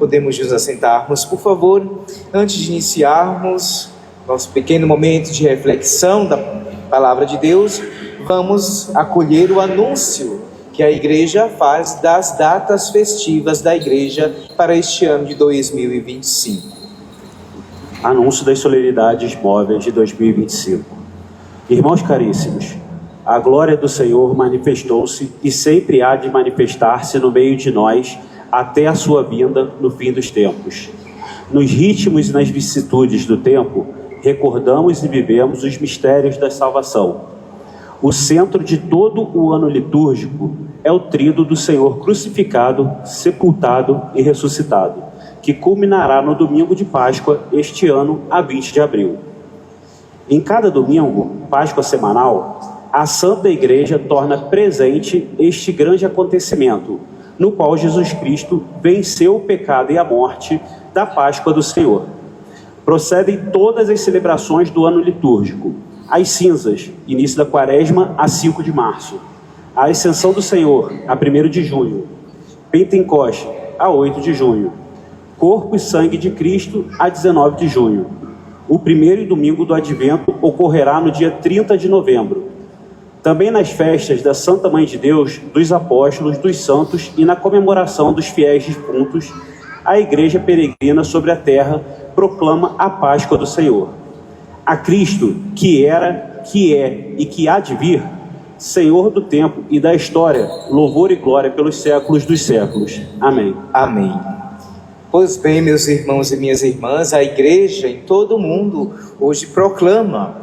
podemos nos assentarmos, por favor, antes de iniciarmos nosso pequeno momento de reflexão da Palavra de Deus, vamos acolher o anúncio que a Igreja faz das datas festivas da Igreja para este ano de 2025. Anúncio das solenidades móveis de 2025. Irmãos caríssimos, a glória do Senhor manifestou-se e sempre há de manifestar-se no meio de nós até a sua vinda no fim dos tempos. Nos ritmos e nas vicissitudes do tempo, recordamos e vivemos os mistérios da salvação. O centro de todo o ano litúrgico é o tríduo do Senhor crucificado, sepultado e ressuscitado, que culminará no domingo de Páscoa, este ano, a 20 de abril. Em cada domingo, Páscoa semanal, a Santa Igreja torna presente este grande acontecimento, no qual Jesus Cristo venceu o pecado e a morte da Páscoa do Senhor. Procedem todas as celebrações do ano litúrgico: as cinzas, início da Quaresma, a 5 de março; a Ascensão do Senhor, a 1º de junho; Pentecoste, a 8 de junho; Corpo e Sangue de Cristo, a 19 de junho. O primeiro domingo do Advento ocorrerá no dia 30 de novembro. Também nas festas da Santa Mãe de Deus, dos Apóstolos, dos Santos e na comemoração dos fiéis defuntos, a Igreja peregrina sobre a terra proclama a Páscoa do Senhor. A Cristo, que era, que é e que há de vir, Senhor do tempo e da história, louvor e glória pelos séculos dos séculos. Amém. Amém. Pois bem, meus irmãos e minhas irmãs, a Igreja em todo o mundo hoje proclama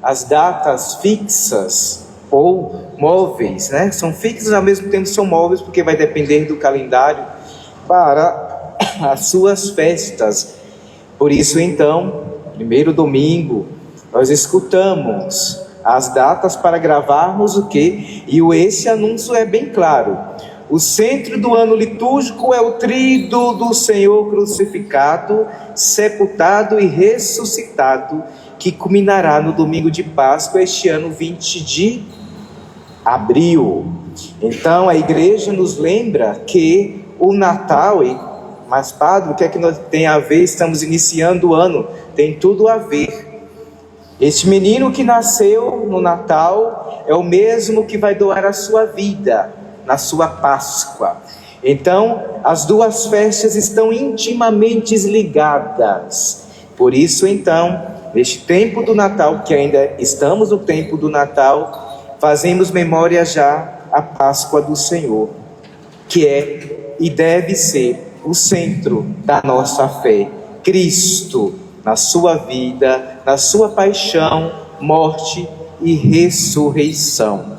as datas fixas ou móveis, né? São fixas, ao mesmo tempo são móveis, porque vai depender do calendário para as suas festas. Por isso, então, primeiro domingo, nós escutamos as datas para gravarmos o quê? E esse anúncio é bem claro. O centro do ano litúrgico é o tríduo do Senhor crucificado, sepultado e ressuscitado, que culminará no domingo de Páscoa, este ano 20 de abril. Então a Igreja nos lembra que o Natal, mas Padre, o que é que tem a ver? Estamos iniciando o ano, tem tudo a ver. Este menino que nasceu no Natal é o mesmo que vai doar a sua vida na sua Páscoa. Então, as duas festas estão intimamente ligadas. Por isso, então, neste tempo do Natal, que ainda estamos no tempo do Natal, fazemos memória já à Páscoa do Senhor, que é e deve ser o centro da nossa fé. Cristo, na sua vida, na sua paixão, morte e ressurreição.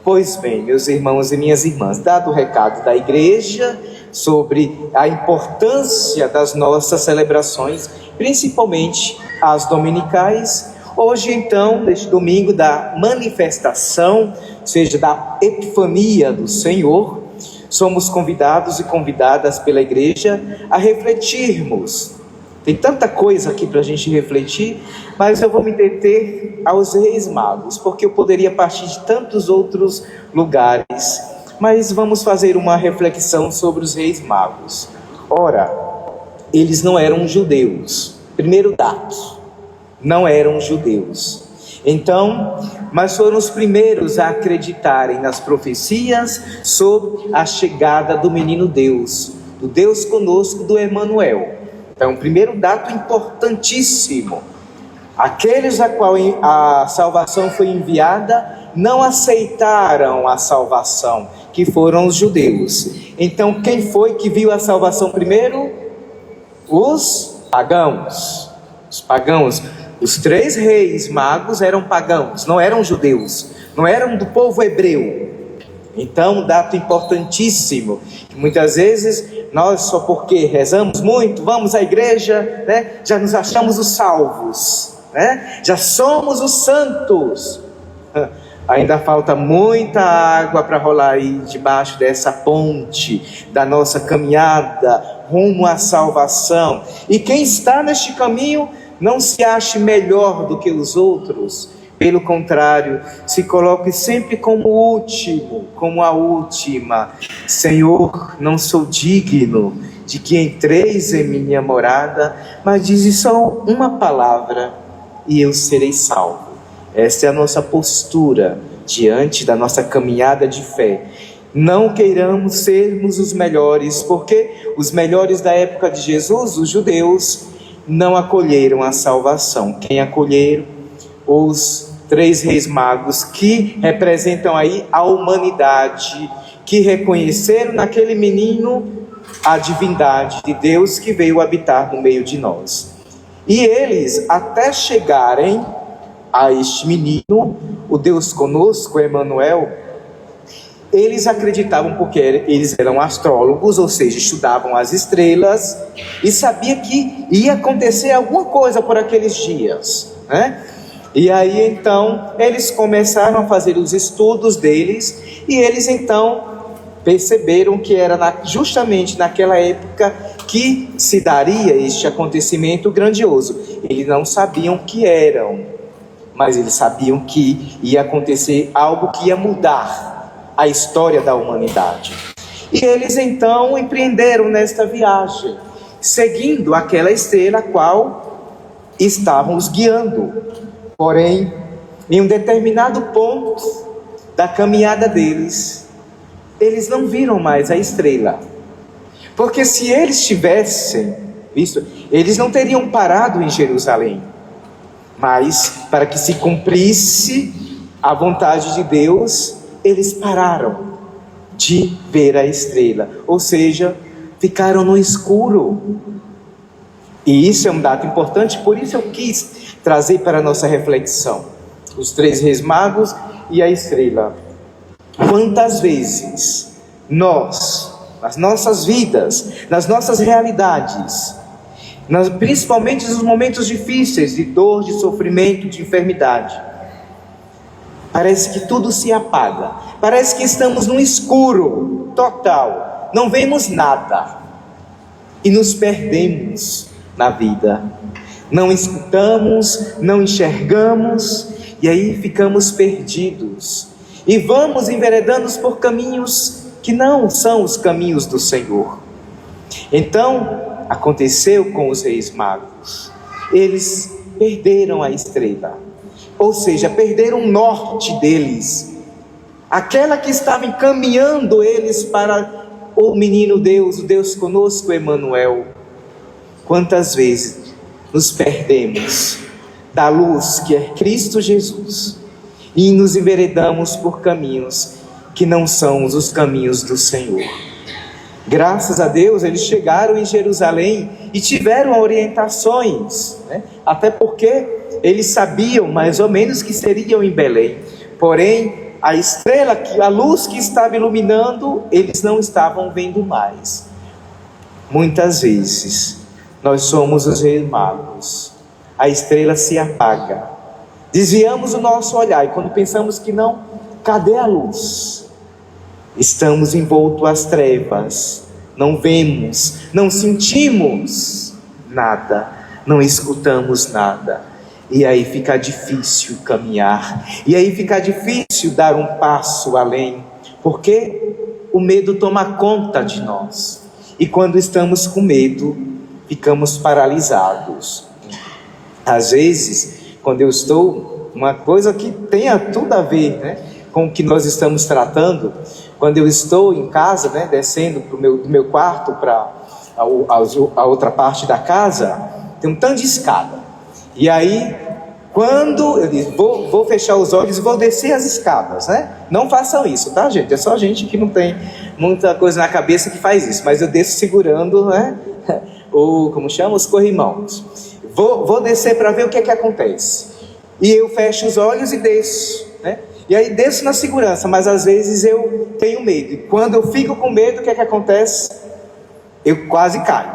Pois bem, meus irmãos e minhas irmãs, dado o recado da Igreja sobre a importância das nossas celebrações, principalmente as dominicais, hoje então, neste domingo da manifestação, ou seja, da Epifania do Senhor, somos convidados e convidadas pela Igreja a refletirmos. Tem tanta coisa aqui para a gente refletir, mas eu vou me deter aos Reis Magos, porque eu poderia partir de tantos outros lugares, mas vamos fazer uma reflexão sobre os Reis Magos. Ora, eles não eram judeus, primeiro dado, não eram judeus. Então, mas foram os primeiros a acreditarem nas profecias sobre a chegada do menino Deus, do Deus conosco, do Emanuel. Então, primeiro dado importantíssimo: aqueles a qual a salvação foi enviada não aceitaram a salvação, que foram os judeus. Então, quem foi que viu a salvação primeiro? Os pagãos. Os pagãos. Os 3 reis magos eram pagãos, não eram judeus, não eram do povo hebreu. Então, um dado importantíssimo, que muitas vezes nós, só porque rezamos muito, vamos à igreja, né, já nos achamos os salvos, né? Já somos os santos. Ainda falta muita água para rolar aí debaixo dessa ponte da nossa caminhada rumo à salvação. E quem está neste caminho não se ache melhor do que os outros. Pelo contrário, se coloque sempre como último, como a última. Senhor, não sou digno de que entreis em minha morada, mas dize só uma palavra e eu serei salvo. Essa é a nossa postura diante da nossa caminhada de fé. Não queiramos sermos os melhores, porque os melhores da época de Jesus, os judeus, não acolheram a salvação. Quem acolheram? Os 3 reis magos, que representam aí a humanidade, que reconheceram naquele menino a divindade de Deus que veio habitar no meio de nós. E eles, até chegarem a este menino, o Deus conosco, Emmanuel, eles acreditavam, porque eles eram astrólogos, ou seja, estudavam as estrelas e sabia que ia acontecer alguma coisa por aqueles dias, né? E aí então eles começaram a fazer os estudos deles e eles então perceberam que era justamente naquela época que se daria este acontecimento grandioso. Eles não sabiam o que eram, mas eles sabiam que ia acontecer algo que ia mudar a história da humanidade. E eles então empreenderam nesta viagem, seguindo aquela estrela a qual estavam os guiando. Porém, em um determinado ponto da caminhada deles, eles não viram mais a estrela. Porque se eles tivessem visto, eles não teriam parado em Jerusalém. Mas, para que se cumprisse a vontade de Deus, eles pararam de ver a estrela, ou seja, ficaram no escuro. E isso é um dado importante, por isso eu quis trazer para a nossa reflexão os 3 reis magos e a estrela. Quantas vezes nós, nas nossas vidas, nas nossas realidades, principalmente nos momentos difíceis de dor, de sofrimento, de enfermidade, parece que tudo se apaga, parece que estamos num escuro total, não vemos nada e nos perdemos na vida, não escutamos, não enxergamos e aí ficamos perdidos e vamos enveredando por caminhos que não são os caminhos do Senhor. Então aconteceu com os reis magos, eles perderam a estrela, ou seja, perderam o norte deles, aquela que estava encaminhando eles para o menino Deus, o Deus conosco, Emmanuel. Quantas vezes nos perdemos da luz que é Cristo Jesus e nos enveredamos por caminhos que não são os caminhos do Senhor. Graças a Deus eles chegaram em Jerusalém e tiveram orientações, né? Até porque eles sabiam mais ou menos que seriam em Belém. Porém, a estrela, a luz que estava iluminando, eles não estavam vendo mais. Muitas vezes nós somos os reis magos, a estrela se apaga, desviamos o nosso olhar e quando pensamos que não, cadê a luz? Estamos envoltos às trevas, não vemos, não sentimos nada, não escutamos nada. E aí fica difícil caminhar, e aí fica difícil dar um passo além, porque o medo toma conta de nós. E quando estamos com medo, ficamos paralisados. Às vezes, quando eu estou, uma coisa que tenha tudo a ver, né, com o que nós estamos tratando, quando eu estou em casa, né, descendo do meu quarto para a outra parte da casa, tem um tanto de escada. E aí, quando eu digo, vou fechar os olhos e vou descer as escadas, né? Não façam isso, tá, gente? É só gente que não tem muita coisa na cabeça que faz isso. Mas eu desço segurando, né? Os corrimãos. Vou descer para ver o que é que acontece. E eu fecho os olhos e desço, né? E aí desço na segurança, mas às vezes eu tenho medo. E quando eu fico com medo, o que é que acontece? Eu quase caio,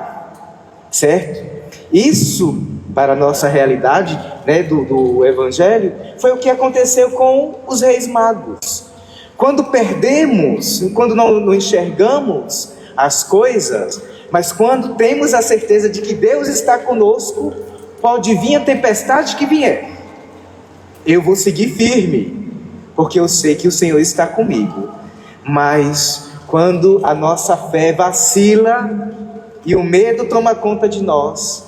certo? Isso, para a nossa realidade, né, do Evangelho, foi o que aconteceu com os reis magos. Quando perdemos, quando não enxergamos as coisas, mas quando temos a certeza de que Deus está conosco, pode vir a tempestade que vier, eu vou seguir firme, porque eu sei que o Senhor está comigo. Mas quando a nossa fé vacila, e o medo toma conta de nós,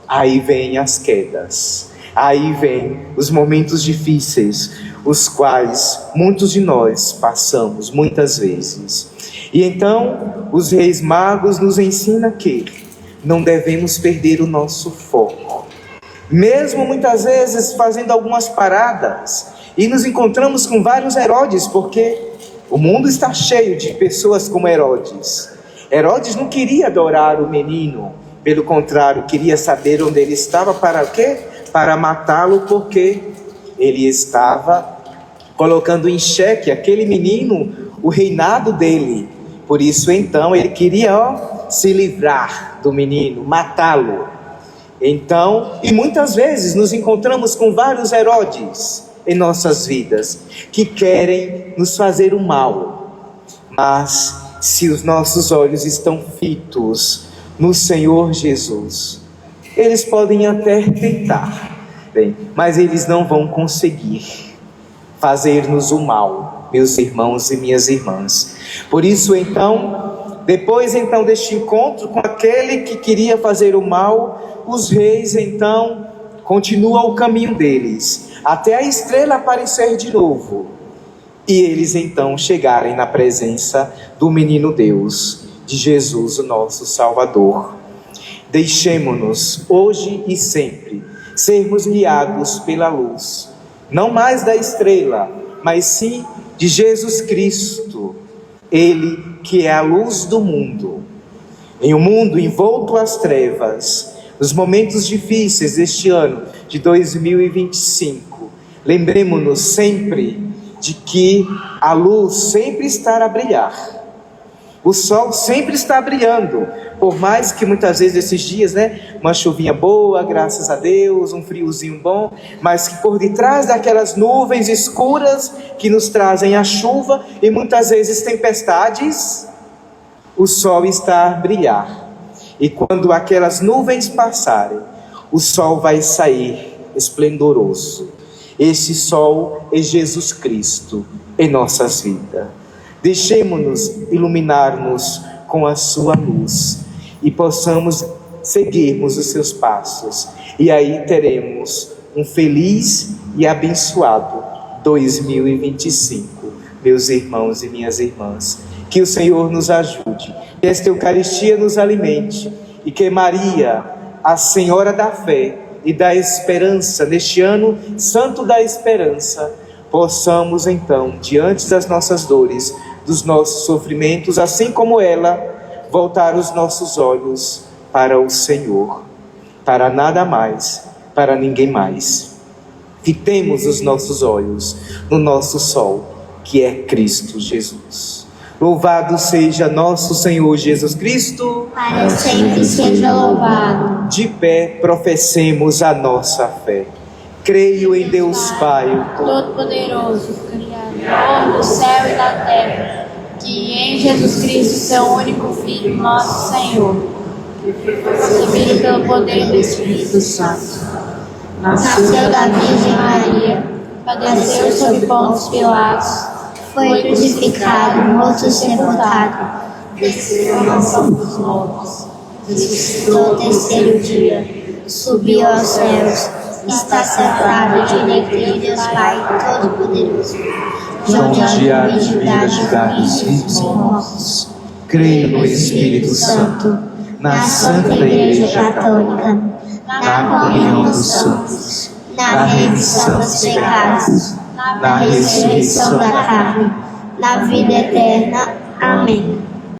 aí vem as quedas, aí vem os momentos difíceis, os quais muitos de nós passamos muitas vezes. E então os reis magos nos ensinam que não devemos perder o nosso foco, mesmo muitas vezes fazendo algumas paradas, e nos encontramos com vários Herodes, porque o mundo está cheio de pessoas como Herodes. Herodes não queria adorar o menino, pelo contrário, queria saber onde ele estava. Para quê? Para matá-lo, porque ele estava colocando em xeque aquele menino, o reinado dele. Por isso então ele queria se livrar do menino, matá-lo. Então, e muitas vezes nos encontramos com vários Herodes em nossas vidas, que querem nos fazer o mal. Mas se os nossos olhos estão fitos no Senhor Jesus, eles podem até tentar, mas eles não vão conseguir fazer-nos o mal, meus irmãos e minhas irmãs. Por isso então, depois então deste encontro com aquele que queria fazer o mal, os reis então continuam o caminho deles, até a estrela aparecer de novo, e eles então chegarem na presença do menino Deus, de Jesus, o nosso Salvador. Deixemo-nos hoje e sempre sermos guiados pela luz, não mais da estrela, mas sim de Jesus Cristo, Ele que é a luz do mundo. Em um mundo envolto às trevas, nos momentos difíceis deste ano de 2025, lembremos-nos sempre de que a luz sempre está a brilhar. O sol sempre está brilhando, por mais que muitas vezes esses dias, uma chuvinha boa, graças a Deus, um friozinho bom, mas que por detrás daquelas nuvens escuras que nos trazem a chuva e muitas vezes tempestades, o sol está a brilhar. E quando aquelas nuvens passarem, o sol vai sair esplendoroso. Esse sol é Jesus Cristo em nossas vidas. Deixemos-nos iluminar-nos com a sua luz e possamos seguirmos os seus passos. E aí teremos um feliz e abençoado 2025, meus irmãos e minhas irmãs. Que o Senhor nos ajude, que esta Eucaristia nos alimente e que Maria, a Senhora da fé e da esperança, neste ano santo da esperança, possamos então, diante das nossas dores, dos nossos sofrimentos, assim como ela, voltar os nossos olhos para o Senhor, para nada mais, para ninguém mais. Fitemos os nossos olhos no nosso sol, que é Cristo Jesus. Louvado seja nosso Senhor Jesus Cristo, para sempre seja louvado. De pé professemos a nossa fé. Creio em Deus Pai, Todo-Poderoso, Criador do céu e da terra, que em Jesus Cristo, seu único Filho, nosso Senhor, concebido pelo poder do Espírito Santo, nasceu da Virgem Maria, padeceu sob Pôncio Pilatos, foi crucificado, morto e sepultado, desceu à mansão dos mortos, ressuscitou ao terceiro dia, subiu aos céus, está sentado à direita de Deus Pai Todo-Poderoso, onde há de vir a julgar os vivos e mortos. Creio no Espírito Santo, na Santa Igreja Católica, na comunhão dos santos, na remissão dos pecados, na ressurreição da carne, na vida eterna. Amém.